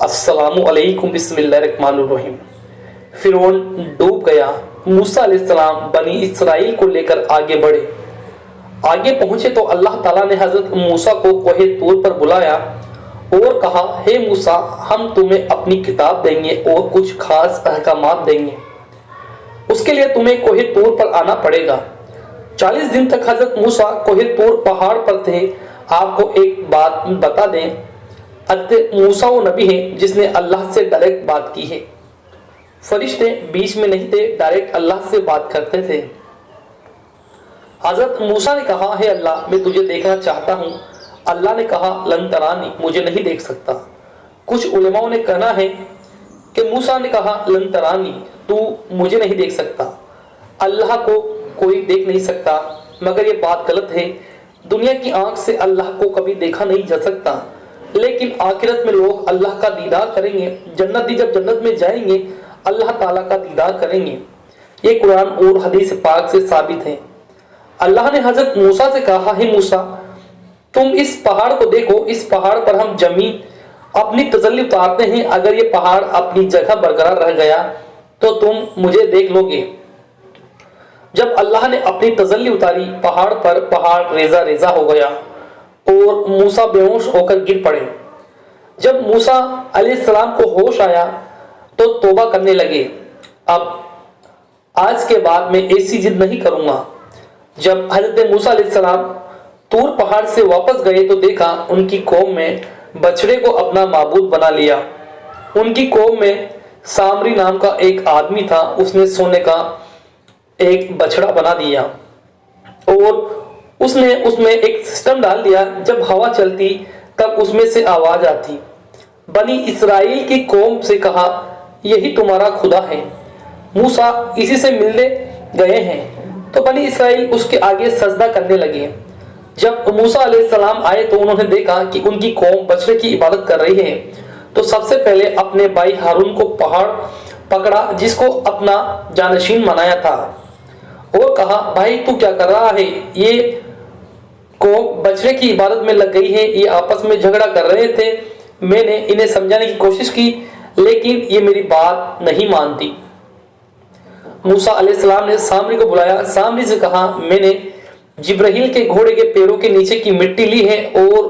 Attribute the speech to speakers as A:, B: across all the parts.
A: السلام علیکم بسم اللہ الرحمن الرحیم۔ فرعون ڈوب گیا۔ موسیٰ علیہ السلام بنی اسرائیل کو لے کر آگے بڑھے۔ آگے پہنچے تو اللہ تعالیٰ نے حضرت موسیٰ کو کوہ طور پر بلایا اور کہا، ہے موسیٰ، ہم تمہیں اپنی کتاب دیں گے اور کچھ خاص احکامات دیں گے۔ اس کے لیے تمہیں کوہ طور پر آنا پڑے گا۔ 40 دن تک حضرت موسیٰ کوہ طور پہاڑ پر تھے۔ آپ کو ایک بات بتا دیں، حضرت موسیٰ وہ نبی ہیں جس نے اللہ سے ڈائریکٹ بات کی ہے۔ فرشتے بیچ میں نہیں تھے، ڈائریکٹ اللہ سے بات کرتے تھے۔ حضرت موسیٰ نے کہا، ہے اللہ، میں تجھے دیکھنا چاہتا ہوں۔ اللہ نے کہا، لن ترانی، مجھے نہیں دیکھ سکتا۔ کچھ علماء نے کہنا ہے کہ موسیٰ نے کہا، لن ترانی، تو مجھے نہیں دیکھ سکتا۔ اللہ کو کوئی دیکھ نہیں سکتا، مگر یہ بات غلط ہے۔ دنیا کی آنکھ سے اللہ کو کبھی دیکھا نہیں جا سکتا، لیکن آخرت میں لوگ اللہ کا دیدار کریں گے۔ جب جنت میں جائیں گے اللہ تعالیٰ کا دیدار کریں گے۔ یہ قرآن اور حدیث پاک سے ثابت ہے۔ اللہ نے حضرت موسیٰ سے کہا، ہے موسیٰ، تم اس پہاڑ کو دیکھو۔ اس پہاڑ پر ہم زمین اپنی تجلی اتارتے ہیں۔ اگر یہ پہاڑ اپنی جگہ برقرار رہ گیا تو تم مجھے دیکھ لو گے۔ جب اللہ نے اپنی تجلی اتاری، پہاڑ پر پہاڑ ریزہ ریزہ ہو گیا اور موسیٰ بے ہوش ہو کر گر پڑے۔ جب موسیٰ علیہ السلام کو ہوش آیا تو توبہ کرنے لگے، اب آج کے بعد میں ایسی ضد نہیں کروں گا۔ جب حضرت موسیٰ علیہ السلام طور پہاڑ سے واپس گئے تو دیکھا ان کی قوم میں بچڑے کو اپنا معبود بنا لیا۔ ان کی قوم میں سامری نام کا ایک آدمی تھا، اس نے سونے کا ایک بچڑا بنا دیا اور اس نے اس میں ایک سسٹم ڈال دیا، جب ہوا چلتی تب اس میں سے آواز آتی۔ بنی اسرائیل کی قوم سے کہا، یہی تمہارا خدا ہے۔ موسیٰ اسی سے ملنے گئے ہیں تو بنی اسرائیل اس کے آگے سجدہ کرنے لگے۔ جب موسیٰ علیہ السلام آئے تو انہوں نے دیکھا کہ ان کی قوم بچڑے کی عبادت کر رہی ہے، تو سب سے پہلے اپنے بھائی ہارون کو پکڑا، جس کو اپنا جانشین بنایا تھا، اور کہا، بھائی تو کیا کر رہا ہے؟ یہ قوم بچڑے کی عبادت میں لگ گئی ہے، یہ آپس میں جھگڑا کر رہے تھے۔ میں نے انہیں سمجھانے کی کوشش کی لیکن یہ میری بات نہیں مانتی۔ موسیٰ علیہ السلام نے سامری کو بلایا۔ سامری سے کہا، میں نے جبرائیل کے گھوڑے کے پیروں کے نیچے کی مٹی لی ہے اور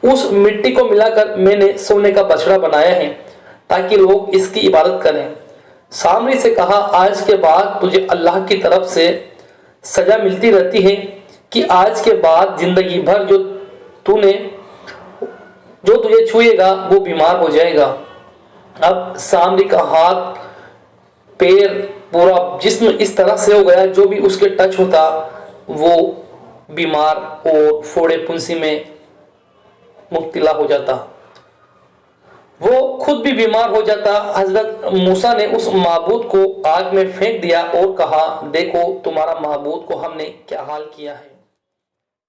A: اس مٹی کو ملا کر میں نے سونے کا بچڑا بنایا ہے تاکہ لوگ اس کی عبادت کریں۔ سامری سے کہا، آج کے بعد تجھے اللہ کی طرف سے سزا ملتی رہتی ہے کہ آج کے بعد زندگی بھر جو تجھے چھوئے گا وہ بیمار ہو جائے گا۔ اب سامری کا ہاتھ، پیر، پورا جسم اس طرح سے ہو گیا، جو بھی اس کے ٹچ ہوتا وہ بیمار اور فوڑے پھنسی میں مبتلا ہو جاتا، وہ خود بھی بیمار ہو جاتا۔ حضرت موسیٰ نے اس معبود کو آگ میں پھینک دیا اور کہا، دیکھو تمہارا معبود کو ہم نے کیا حال کیا ہے۔